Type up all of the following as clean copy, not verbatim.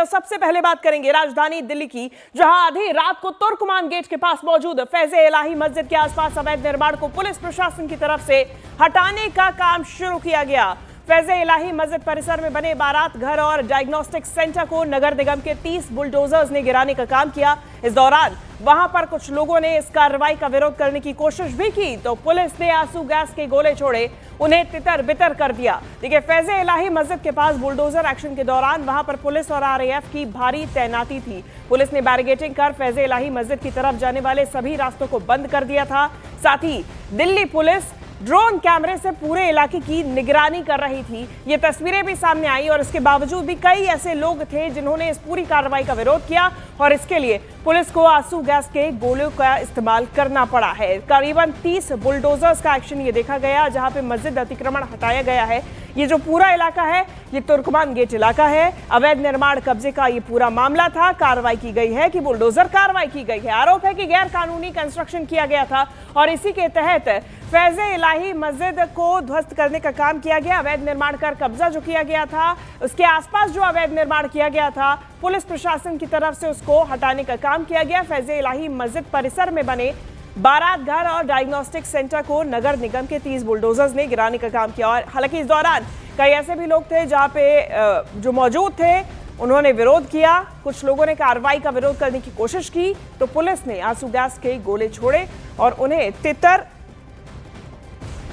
और सबसे पहले बात करेंगे राजधानी दिल्ली की, जहां आधी रात को तुर्कमान गेट के पास मौजूद फैज़े इलाही मस्जिद के आसपास अवैध निर्माण को पुलिस प्रशासन की तरफ से हटाने का काम शुरू किया गया। फैज़े इलाही मस्जिद परिसर में बने बारात घर और डायग्नोस्टिक सेंटर को नगर निगम के 30 बुलडोजर्स ने गिराने का काम किया। इस दौरान वहां पर कुछ लोगों ने इस कार्रवाई का विरोध करने की कोशिश भी की, तो पुलिस ने आंसू गैस के गोले छोड़े, उन्हें तितर बितर कर दिया। देखिए, फैज़े इलाही मस्जिद के पास बुलडोजर एक्शन के दौरान वहां पर पुलिस और आरएएफ की भारी तैनाती थी। पुलिस ने बैरिकेडिंग कर फैज़े इलाही मस्जिद की तरफ जाने वाले सभी रास्तों को बंद कर दिया था। साथ ही दिल्ली पुलिस ड्रोन कैमरे से पूरे इलाके की निगरानी कर रही थी। ये तस्वीरें भी सामने आई और इसके बावजूद भी कई ऐसे लोग थे जिन्होंने इस पूरी कार्रवाई का विरोध किया और इसके लिए पुलिस को आंसू गैस के गोलों का इस्तेमाल करना पड़ा है। करीबन 30 बुलडोजर्स का एक्शन ये देखा गया, जहां पे मस्जिद अतिक्रमण हटाया गया है। ये जो पूरा इलाका है ये तुर्कमान गेट इलाका है। अवैध निर्माण कब्जे का ये पूरा मामला था। कार्रवाई की गई है कि बुलडोजर कार्रवाई की गई है। आरोप है कि गैर कानूनी कंस्ट्रक्शन किया गया था और इसी के तहत फैज़े इलाही मस्जिद को ध्वस्त करने का काम किया गया। अवैध निर्माण कर कब्जा जो किया गया था, उसके आसपास जो अवैध निर्माण किया गया था, पुलिस प्रशासन की तरफ से उसको हटाने का काम किया गया। फैज़े इलाही मस्जिद परिसर में बने बारात घर और डायग्नोस्टिक सेंटर को नगर निगम के 30 बुलडोजर्स ने गिराने का काम किया। और हालांकि इस दौरान कई ऐसे भी लोग थे जहां पे जो मौजूद थे उन्होंने विरोध किया। कुछ लोगों ने कार्रवाई का विरोध करने की कोशिश की, तो पुलिस ने आंसू गैस के गोले छोड़े और उन्हें तितर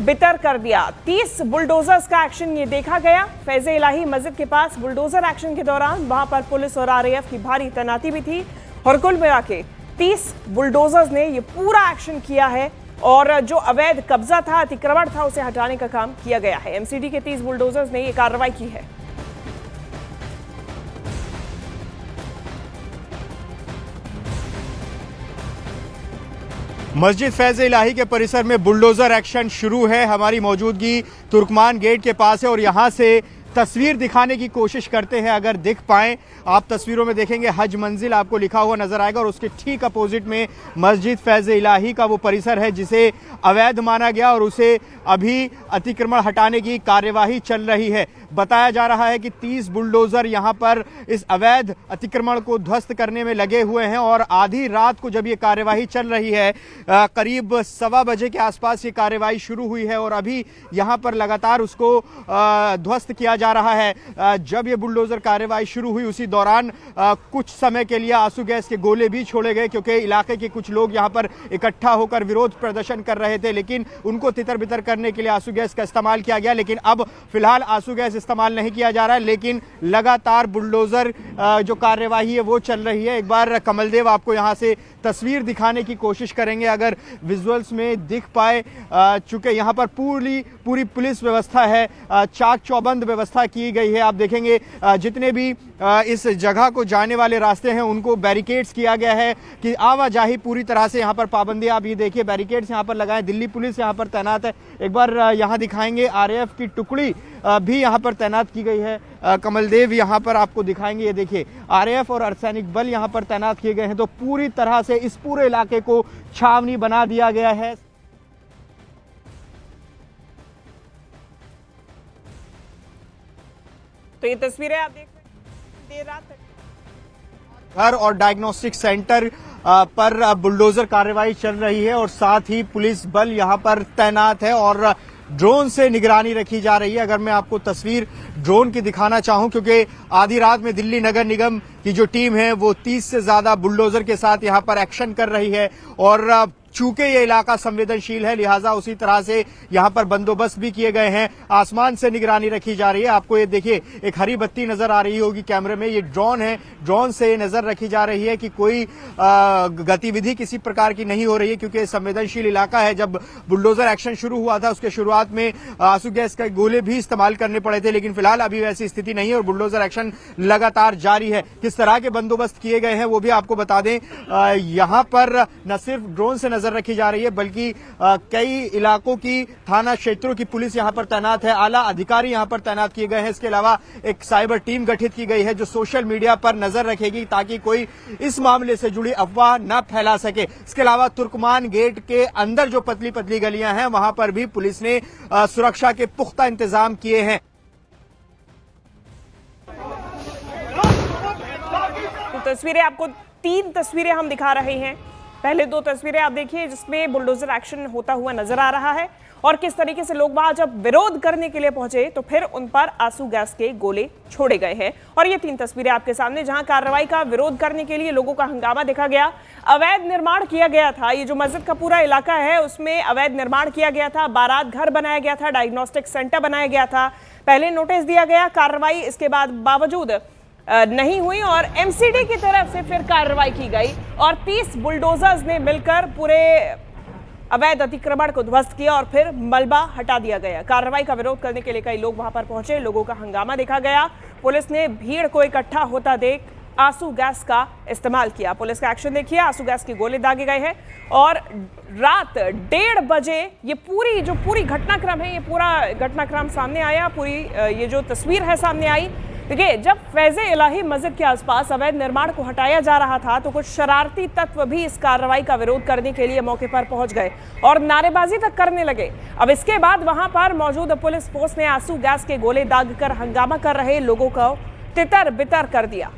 बितर कर दिया। 30 बुलडोजर्स का एक्शन ये देखा गया फैज़े इलाही मस्जिद के पास। बुलडोजर एक्शन के दौरान वहां पर पुलिस और आरएएफ की भारी तैनाती भी थी और कुल मिला के 30 बुलडोजर्स ने ये पूरा एक्शन किया है और जो अवैध कब्जा था, अतिक्रमण था, उसे हटाने का काम किया गया है। एमसीडी के 30 बुलडोजर्स ने ये कार्रवाई की है। मस्जिद फैज़े इलाही के परिसर में बुलडोजर एक्शन शुरू है। हमारी मौजूदगी तुर्कमान गेट के पास है और यहां से तस्वीर दिखाने की कोशिश करते हैं। अगर दिख पाएं, आप तस्वीरों में देखेंगे हज मंजिल आपको लिखा हुआ नजर आएगा और उसके ठीक अपोजिट में मस्जिद फैज़े इलाही का वो परिसर है जिसे अवैध माना गया और उसे अभी अतिक्रमण हटाने की कार्यवाही चल रही है। बताया जा रहा है कि 30 बुलडोजर यहां पर इस अवैध अतिक्रमण को ध्वस्त करने में लगे हुए हैं और आधी रात को जब ये कार्यवाही चल रही है, करीब 1:15 बजे के आसपास ये कार्यवाही शुरू हुई है और अभी यहां पर लगातार उसको ध्वस्त किया जा रहा है। जब ये बुलडोजर कार्यवाही शुरू हुई उसी दौरान कुछ समय के लिए आंसू गैस के गोले भी छोड़े गए, क्योंकि इलाके के कुछ लोग यहां पर इकट्ठा होकर विरोध प्रदर्शन कर रहे थे, लेकिन उनको तितर बितर करने के लिए आंसू गैस का इस्तेमाल किया गया। लेकिन अब फिलहाल आंसू गैस इस्तेमाल नहीं किया जा रहा है, लेकिन लगातार बुलडोजर जो कार्यवाही है वो चल रही है। एक बार कमलदेव आपको यहां से तस्वीर दिखाने की कोशिश करेंगे, अगर विजुअल्स में दिख पाए। चूंकि यहां पर पूरी पुलिस व्यवस्था है, चाक चौबंद व्यवस्था की गई है। आप देखेंगे जितने भी इस जगह को जाने वाले रास्ते हैं उनको बैरिकेड्स किया गया है कि आवाजाही पूरी तरह से यहां पर पाबंदी। आप ये देखिए बैरिकेड्स यहां पर लगाए, दिल्ली पुलिस यहां पर तैनात है। एक बार यहां दिखाएंगे आरएएफ की टुकड़ी भी यहां पर तैनात की गई है। कमलदेव यहां पर आपको दिखाएंगे, ये देखिए आरएएफ और अर्धसैनिक बल यहां पर तैनात किए गए हैं। तो पूरी तरह से इस पूरे इलाके को छावनी बना दिया गया है। तो ये तस्वीरें आप देख सकते हैं, देर रात घर और डायग्नोस्टिक सेंटर पर बुलडोजर कार्रवाई चल रही है और साथ ही पुलिस बल यहां पर तैनात है और ड्रोन से निगरानी रखी जा रही है। अगर मैं आपको तस्वीर ड्रोन की दिखाना चाहूं, क्योंकि आधी रात में दिल्ली नगर निगम की जो टीम है वो 30 से ज्यादा बुलडोजर के साथ यहां पर एक्शन कर रही है और चूंकि ये इलाका संवेदनशील है लिहाजा उसी तरह से यहां पर बंदोबस्त भी किए गए हैं। आसमान से निगरानी रखी जा रही है। आपको ये देखिए एक हरी बत्ती नजर आ रही होगी कैमरे में, ये ड्रोन है, ड्रोन से नजर रखी जा रही है कि कोई गतिविधि किसी प्रकार की नहीं हो रही है, क्योंकि संवेदनशील इलाका है। जब बुलडोजर एक्शन शुरू हुआ था उसके शुरुआत में आंसू गैस के गोले भी इस्तेमाल करने पड़े थे, लेकिन फिलहाल अभी वैसी स्थिति नहीं है और बुलडोजर एक्शन लगातार जारी है। किस तरह के बंदोबस्त किए गए हैं वो भी आपको बता दें। यहां पर न सिर्फ ड्रोन से नजर रखी जा रही है बल्कि कई इलाकों की थाना क्षेत्रों की पुलिस यहां पर तैनात है, आला अधिकारी यहां पर तैनात किए गए हैं। इसके अलावा एक साइबर टीम गठित की गई है जो सोशल मीडिया पर नजर रखेगी ताकि कोई इस मामले से जुड़ी अफवाह न फैला सके। इसके अलावा तुर्कमान गेट के अंदर जो पतली पतली गलियां हैं वहां पर भी पुलिस ने सुरक्षा के पुख्ता इंतजाम किए हैं। तो तस्वीरें आपको 3 तस्वीरें हम दिखा रहे हैं। पहले 2 तस्वीरें आप देखिए जिसमें बुलडोजर एक्शन होता हुआ नजर आ रहा है और किस तरीके से लोग वहां जब विरोध करने के लिए पहुंचे तो फिर उन पर आंसू गैस के गोले छोड़े गए हैं। और ये 3 तस्वीरें आपके सामने जहां कार्रवाई का विरोध करने के लिए लोगों का हंगामा देखा गया। अवैध निर्माण किया गया था, ये जो मस्जिद का पूरा इलाका है उसमें अवैध निर्माण किया गया था, बारात घर बनाया गया था, डायग्नोस्टिक सेंटर बनाया गया था। पहले नोटिस दिया गया, कार्रवाई इसके बाद बावजूद नहीं हुई और एमसीडी की तरफ से फिर कार्रवाई की गई और 30 बुलडोजर्स ने मिलकर पूरे अवैध अतिक्रमण को ध्वस्त किया और फिर मलबा हटा दिया गया। कार्रवाई का विरोध करने के लिए कई लोग वहां पर पहुंचे, लोगों का हंगामा देखा गया। पुलिस ने भीड़ को इकट्ठा होता देख आंसू गैस का इस्तेमाल किया। पुलिस का एक्शन देखिए, आंसू गैस के गोले दागे गए हैं और रात 1:30 बजे ये पूरी घटनाक्रम है, ये पूरा घटनाक्रम सामने आया। पूरी ये जो तस्वीर है सामने आई। देखिए, जब फैज़े इलाही मस्जिद के आसपास अवैध निर्माण को हटाया जा रहा था तो कुछ शरारती तत्व भी इस कार्रवाई का विरोध करने के लिए मौके पर पहुंच गए और नारेबाजी तक करने लगे। अब इसके बाद वहां पर मौजूद पुलिस फोर्स ने आंसू गैस के गोले दागकर हंगामा कर रहे लोगों को तितर बितर कर दिया।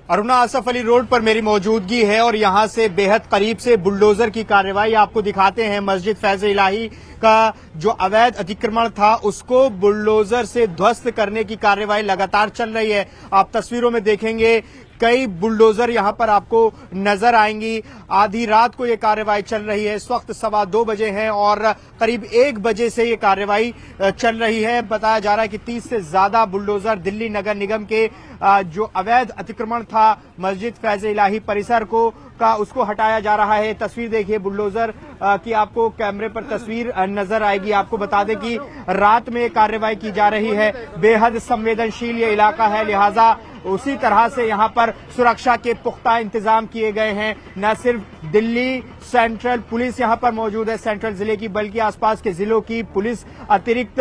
अरुणा आसफ अली रोड पर मेरी मौजूदगी है और यहां से बेहद करीब से बुलडोजर की कार्रवाई आपको दिखाते हैं। मस्जिद फैज़ इलाही का जो अवैध अतिक्रमण था उसको बुलडोजर से ध्वस्त करने की कार्रवाई लगातार चल रही है। आप तस्वीरों में देखेंगे कई बुलडोजर यहां पर आपको नजर आएंगी। आधी रात को ये कार्रवाई चल रही है। इस वक्त 2:15 बजे हैं और करीब 1 बजे से ये कार्रवाई चल रही है। बताया जा रहा है कि 30 से ज्यादा बुलडोजर दिल्ली नगर निगम के जो अवैध अतिक्रमण था मस्जिद फैज़ इलाही परिसर को उसको हटाया जा रहा है। तस्वीर देखिए बुलडोजर की आपको कैमरे पर तस्वीर नजर आएगी। आपको बता दें कि रात में कार्रवाई की जा रही है। बेहद संवेदनशील ये इलाका है, लिहाजा उसी तरह से यहां पर सुरक्षा के पुख्ता इंतजाम किए गए हैं। न सिर्फ दिल्ली सेंट्रल पुलिस यहां पर मौजूद है सेंट्रल जिले की, बल्कि आसपास के जिलों की पुलिस अतिरिक्त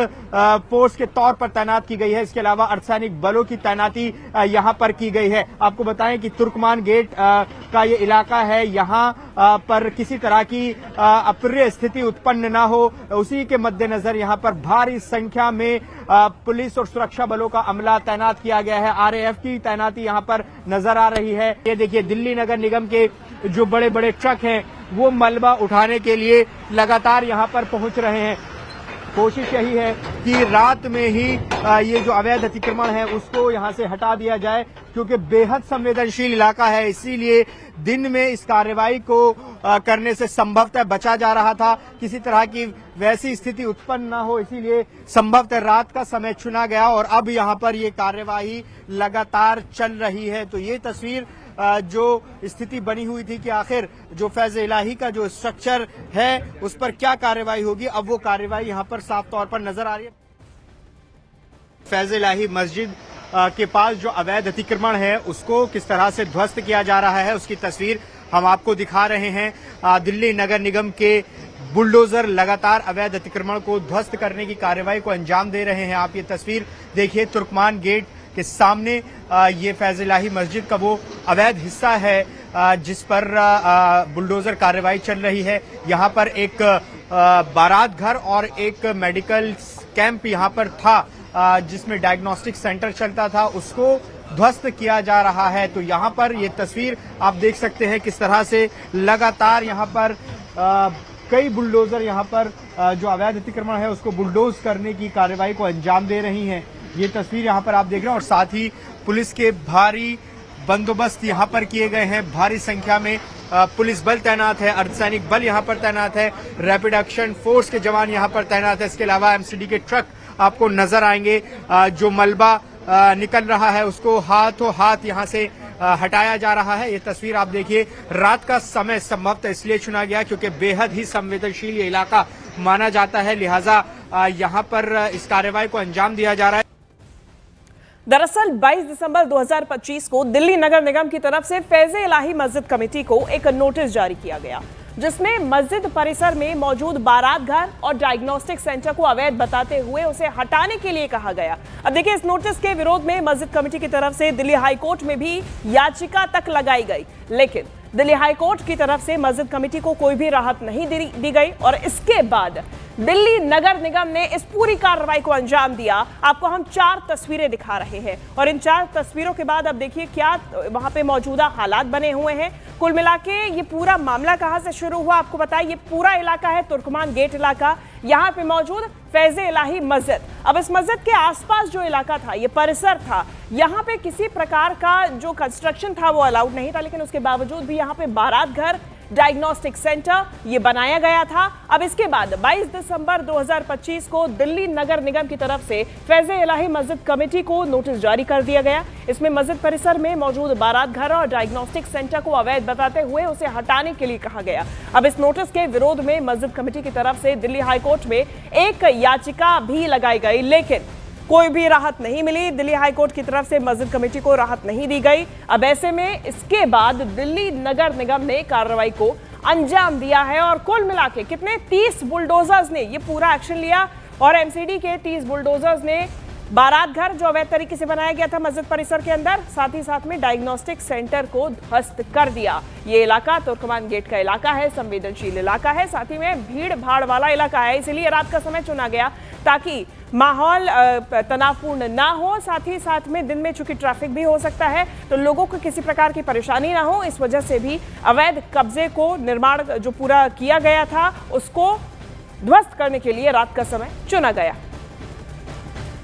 फोर्स के तौर पर तैनात की गई है। इसके अलावा अर्धसैनिक बलों की तैनाती यहां पर की गई है। आपको बताएं कि तुर्कमान गेट का ये इलाका है, यहां पर किसी तरह की अप्रिय स्थिति उत्पन्न न हो, उसी के मद्देनजर यहां पर भारी संख्या में पुलिस और सुरक्षा बलों का अमला तैनात किया गया है। आरएएफ की तैनाती यहां पर नजर आ रही है। ये देखिए दिल्ली नगर निगम के जो बड़े बड़े ट्रक हैं वो मलबा उठाने के लिए लगातार यहां पर पहुंच रहे हैं। कोशिश यही है कि रात में ही ये जो अवैध अतिक्रमण है उसको यहां से हटा दिया जाए, क्योंकि बेहद संवेदनशील इलाका है। इसीलिए दिन में इस कार्रवाई को करने से संभवतः बचा जा रहा था, किसी तरह की वैसी स्थिति उत्पन्न न हो, इसीलिए संभवतः रात का समय चुना गया और अब यहां पर ये कार्यवाही लगातार चल रही है। तो ये तस्वीर जो स्थिति बनी हुई थी कि आखिर जो फैज़ इलाही का जो स्ट्रक्चर है उस पर क्या कार्रवाई होगी, अब वो कार्रवाई यहां पर साफ तौर पर नजर आ रही है। फैज़ इलाही मस्जिद के पास जो अवैध अतिक्रमण है उसको किस तरह से ध्वस्त किया जा रहा है उसकी तस्वीर हम आपको दिखा रहे हैं। दिल्ली नगर निगम के बुलडोजर लगातार अवैध अतिक्रमण को ध्वस्त करने की कार्रवाई को अंजाम दे रहे हैं। आप ये तस्वीर देखिए, तुर्कमान गेट के सामने ये फैज़ इलाही मस्जिद का वो अवैध हिस्सा है जिस पर बुलडोजर कार्रवाई चल रही है। यहाँ पर एक बारात घर और एक मेडिकल कैंप यहाँ पर था जिसमें डायग्नोस्टिक सेंटर चलता था, उसको ध्वस्त किया जा रहा है। तो यहाँ पर ये तस्वीर आप देख सकते हैं किस तरह से लगातार यहाँ पर कई बुलडोजर यहाँ पर जो अवैध अतिक्रमण है उसको बुलडोज करने की कार्रवाई को अंजाम दे रही हैं। ये तस्वीर यहाँ पर आप देख रहे हैं और साथ ही पुलिस के भारी बंदोबस्त यहाँ पर किए गए हैं। भारी संख्या में पुलिस बल तैनात है, अर्धसैनिक बल यहाँ पर तैनात है, रैपिड एक्शन फोर्स के जवान यहाँ पर तैनात है। इसके अलावा एमसीडी के ट्रक आपको नजर आएंगे। जो मलबा निकल रहा है उसको हाथों हाथ यहाँ से हटाया जा रहा है। ये तस्वीर आप देखिए, रात का समय संभवतः इसलिए चुना गया क्योंकि बेहद ही संवेदनशील ये इलाका माना जाता है, लिहाजा यहाँ पर इस कार्रवाई को अंजाम दिया जा रहा है। दरअसल 22 दिसंबर 2025 को दिल्ली नगर निगम की तरफ से फैज़ इलाही मस्जिद कमेटी को एक नोटिस जारी किया गया जिसमें मस्जिद परिसर में मौजूद बारात घर और डायग्नोस्टिक सेंटर को अवैध बताते हुए उसे हटाने के लिए कहा गया। अब देखिए, इस नोटिस के विरोध में मस्जिद कमेटी की तरफ से दिल्ली हाई कोर्ट में भी याचिका तक लगाई गई, लेकिन दिल्ली हाई कोर्ट की तरफ से मस्जिद कमेटी को कोई भी राहत नहीं दी गई और इसके बाद दिल्ली नगर निगम ने इस पूरी कार्रवाई को अंजाम दिया। आपको हम 4 तस्वीरें दिखा रहे हैं और इन 4 तस्वीरों के बाद अब देखिए क्या वहां पे मौजूदा हालात बने हुए हैं। कुल मिला के ये पूरा मामला कहां से शुरू हुआ आपको बताइए। ये पूरा इलाका है तुर्कमान गेट इलाका, यहाँ पे मौजूद फैज़े इलाही मस्जिद। अब इस मस्जिद के आसपास जो इलाका था, ये परिसर था, यहाँ पे किसी प्रकार का जो कंस्ट्रक्शन था वो अलाउड नहीं था, लेकिन उसके बावजूद भी यहाँ पे बारात घर, डायग्नोस्टिक सेंटर ये बनाया गया था। अब इसके बाद 22 दिसंबर 2025 को दिल्ली नगर निगम की तरफ से फैज़े इलाही मस्जिद कमेटी को नोटिस जारी कर दिया गया। इसमें मस्जिद परिसर में मौजूद बारात घर और डायग्नोस्टिक सेंटर को अवैध बताते हुए उसे हटाने के लिए कहा गया। अब इस नोटिस के विरोध में मस्जिद कमेटी की तरफ से दिल्ली हाईकोर्ट में एक याचिका भी लगाई गई, लेकिन कोई भी राहत नहीं मिली। दिल्ली हाईकोर्ट की तरफ से मस्जिद कमेटी को राहत नहीं दी गई। अब ऐसे में इसके बाद दिल्ली नगर निगम ने कार्रवाई को अंजाम दिया है और कुल मिला के कितने 30 बुलडोजर्स ने ये पूरा एक्शन लिया और एमसीडी के 30 बुलडोजर्स ने बारात घर जो अवैध तरीके से बनाया गया था मस्जिद परिसर के अंदर, साथ ही साथ में डायग्नोस्टिक सेंटर को ध्वस्त कर दिया। ये इलाका तुर्कमान गेट का इलाका है, संवेदनशील इलाका है, साथ ही में भीड़ भाड़ वाला इलाका है, इसलिए रात का समय चुना गया ताकि माहौल तनावपूर्ण ना हो। साथ ही साथ में दिन में चूंकि ट्रैफिक भी हो सकता है तो लोगों को किसी प्रकार की परेशानी ना हो, इस वजह से भी अवैध कब्जे को निर्माण जो पूरा किया गया था उसको ध्वस्त करने के लिए रात का समय चुना गया।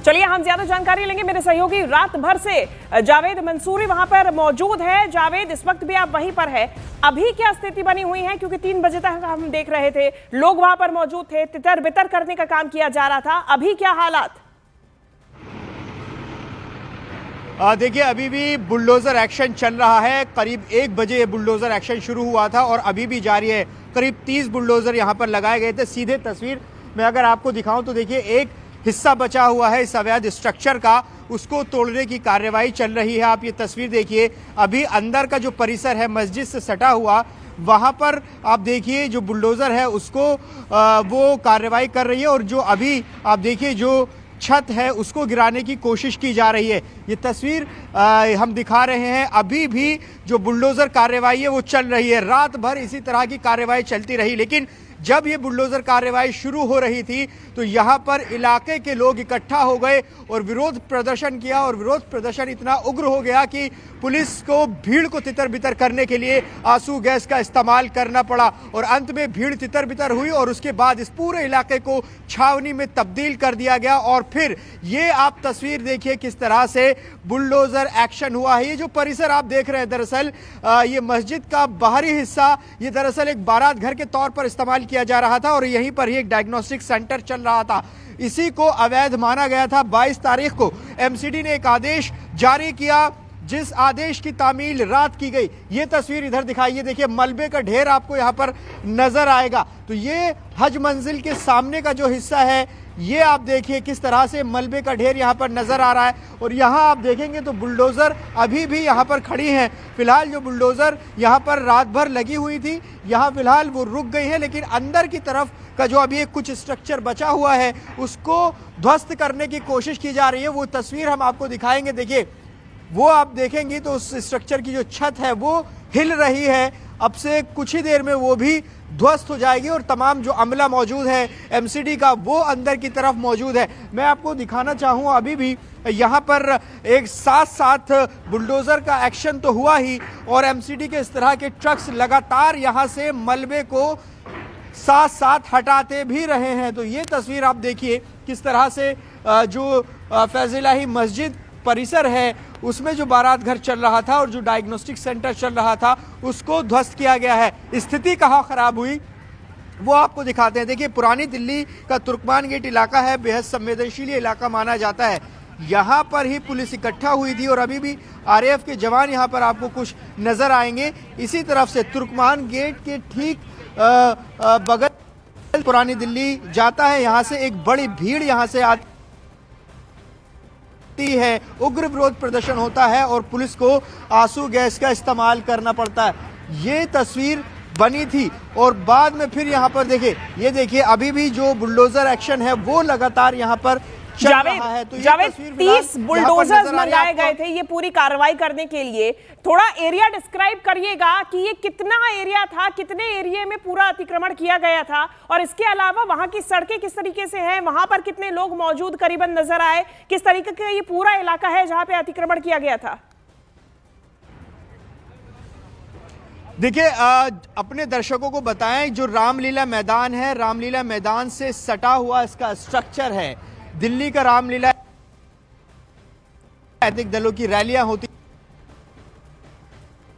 चलिए हम ज्यादा जानकारी लेंगे, मेरे सहयोगी रात भर से जावेद मंसूरी वहां पर मौजूद है। जावेद, इस वक्त भी आप वहीं पर है, अभी क्या स्थिति बनी हुई है? क्योंकि 3 बजे तक हम देख रहे थे लोग वहां पर मौजूद थे, तितर बितर करने का काम किया जा रहा था, अभी क्या हालात? देखिए अभी भी बुलडोजर एक्शन चल रहा है। करीब 1 बजे बुलडोजर एक्शन शुरू हुआ था और अभी भी जारी है। करीब 30 बुलडोजर यहाँ पर लगाए गए थे। सीधे तस्वीर में अगर आपको दिखाऊं तो देखिए एक हिस्सा बचा हुआ है इस अवैध स्ट्रक्चर का, उसको तोड़ने की कार्रवाई चल रही है। आप ये तस्वीर देखिए, अभी अंदर का जो परिसर है मस्जिद से सटा हुआ, वहाँ पर आप देखिए जो बुलडोज़र है उसको वो कार्रवाई कर रही है और जो अभी आप देखिए जो छत है उसको गिराने की कोशिश की जा रही है। ये तस्वीर हम दिखा रहे हैं, अभी भी जो बुलडोज़र कार्रवाई है वो चल रही है। रात भर इसी तरह की कार्रवाई चलती रही, लेकिन जब ये बुलडोजर कार्रवाई शुरू हो रही थी तो यहाँ पर इलाके के लोग इकट्ठा हो गए और विरोध प्रदर्शन किया और विरोध प्रदर्शन इतना उग्र हो गया कि पुलिस को भीड़ को तितर बितर करने के लिए आंसू गैस का इस्तेमाल करना पड़ा और अंत में भीड़ तितर बितर हुई और उसके बाद इस पूरे इलाके को छावनी में तब्दील कर दिया गया। और फिर ये आप तस्वीर देखिए किस तरह से बुलडोजर एक्शन हुआ है। ये जो परिसर आप देख रहे हैं दरअसल ये मस्जिद का बाहरी हिस्सा, ये दरअसल एक बारात घर के तौर पर इस्तेमाल किया जा रहा था और यहीं पर ही एक डायग्नोस्टिक सेंटर चल रहा था। इसी को अवैध माना गया था। 22 तारीख को एमसीडी ने एक आदेश जारी किया, जिस आदेश की तामील रात की गई। ये तस्वीर इधर दिखाइए, देखिए मलबे का ढेर आपको यहाँ पर नजर आएगा। तो ये हज मंजिल के सामने का जो हिस्सा है ये आप देखिए किस तरह से मलबे का ढेर यहाँ पर नजर आ रहा है और यहाँ आप देखेंगे तो बुलडोजर अभी भी यहाँ पर खड़ी हैं। फिलहाल जो बुलडोजर यहाँ पर रात भर लगी हुई थी, यहाँ फिलहाल वो रुक गई है, लेकिन अंदर की तरफ का जो अभी एक कुछ स्ट्रक्चर बचा हुआ है उसको ध्वस्त करने की कोशिश की जा रही है। वो तस्वीर हम आपको दिखाएंगे, देखिए वो आप देखेंगे तो उस स्ट्रक्चर की जो छत है वो हिल रही है। अब से कुछ ही देर में वो भी ध्वस्त हो जाएगी और तमाम जो अमला मौजूद है एमसीडी का वो अंदर की तरफ मौजूद है। मैं आपको दिखाना चाहूँ अभी भी यहाँ पर एक साथ साथ बुलडोज़र का एक्शन तो हुआ ही और एमसीडी के इस तरह के ट्रक्स लगातार यहाँ से मलबे को साथ साथ हटाते भी रहे हैं। तो ये तस्वीर आप देखिए किस तरह से जो फैज़े इलाही मस्जिद परिसर है उसमें जो बारात घर चल रहा था और जो डायग्नोस्टिक सेंटर चल रहा था उसको ध्वस्त किया गया है। स्थिति कहाँ खराब हुई वो आपको दिखाते हैं। देखिए पुरानी दिल्ली का तुर्कमान गेट इलाका है, बेहद संवेदनशील इलाका माना जाता है। यहाँ पर ही पुलिस इकट्ठा हुई थी और अभी भी आरएएफ के जवान यहाँ पर आपको कुछ नजर आएंगे। इसी तरफ से तुर्कमान गेट के ठीक बगल पुरानी दिल्ली जाता है, यहाँ से एक बड़ी भीड़ यहाँ से आती है, उग्र विरोध प्रदर्शन होता है और पुलिस को आंसू गैस का इस्तेमाल करना पड़ता है। ये तस्वीर बनी थी और बाद में फिर यहाँ पर देखिए, ये देखिए अभी भी जो बुलडोजर एक्शन है वो लगातार यहाँ पर चल रहा है। तो ये जावेद, तस्वीर 30 बुलडोजर्स मंगाए गए आपको। थे ये पूरी कार्रवाई करने के लिए। थोड़ा एरिया डिस्क्राइब करिएगा कि ये कितना एरिया था, कितने एरिया में पूरा अतिक्रमण किया गया था, और इसके अलावा वहां की सड़कें किस तरीके से हैं, वहां पर कितने लोग मौजूद करीबन नजर आए, किस तरीके का ये पूरा इलाका है जहां पे अतिक्रमण किया गया था। देखिए, अपने दर्शकों को बताएं, जो रामलीला मैदान है, रामलीला मैदान से सटा हुआ इसका स्ट्रक्चर है। दिल्ली का रामलीला राजनीतिक दलों की रैलियां होती।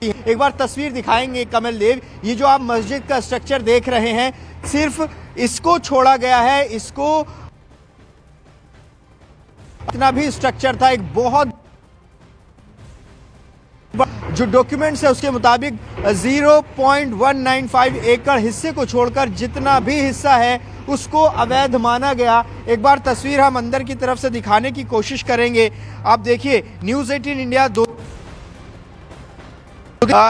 एक बार तस्वीर दिखाएंगे कमल देव, ये जो आप मस्जिद का स्ट्रक्चर देख रहे हैं, सिर्फ इसको छोड़ा गया है। इसको इतना भी स्ट्रक्चर था, एक बहुत जो डॉक्यूमेंट्स है उसके मुताबिक 0.195 एकड़ हिस्से को छोड़कर जितना भी हिस्सा है उसको अवैध माना गया। एक बार तस्वीर हम अंदर की तरफ से दिखाने की कोशिश करेंगे। आप देखिए, न्यूज़ 18 इंडिया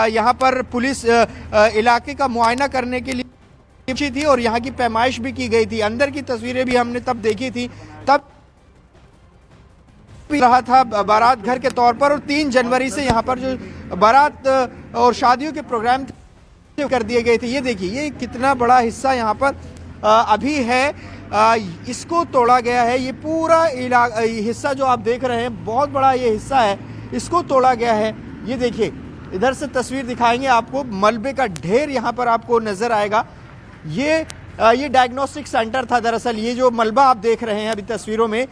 यहां पर पुलिस इलाके का मुआयना करने के लिए थी और यहां की पैमाइश भी की गई थी। अंदर की तस्वीरें भी हमने तब देखी थी, तब रहा था बारात घर के तौर पर, और 3 जनवरी से यहाँ पर जो बारात और शादियों के प्रोग्राम कर दिए गए थे। ये देखिए, ये कितना बड़ा हिस्सा यहाँ पर अभी है, इसको तोड़ा गया है। ये पूरा हिस्सा जो आप देख रहे हैं, बहुत बड़ा ये हिस्सा है, इसको तोड़ा गया है। ये देखिए, इधर से तस्वीर दिखाएंगे आपको, मलबे का ढेर यहाँ पर आपको नजर आएगा। ये डायग्नोस्टिक सेंटर था दरअसल। ये जो मलबा आप देख रहे हैं अभी तस्वीरों में,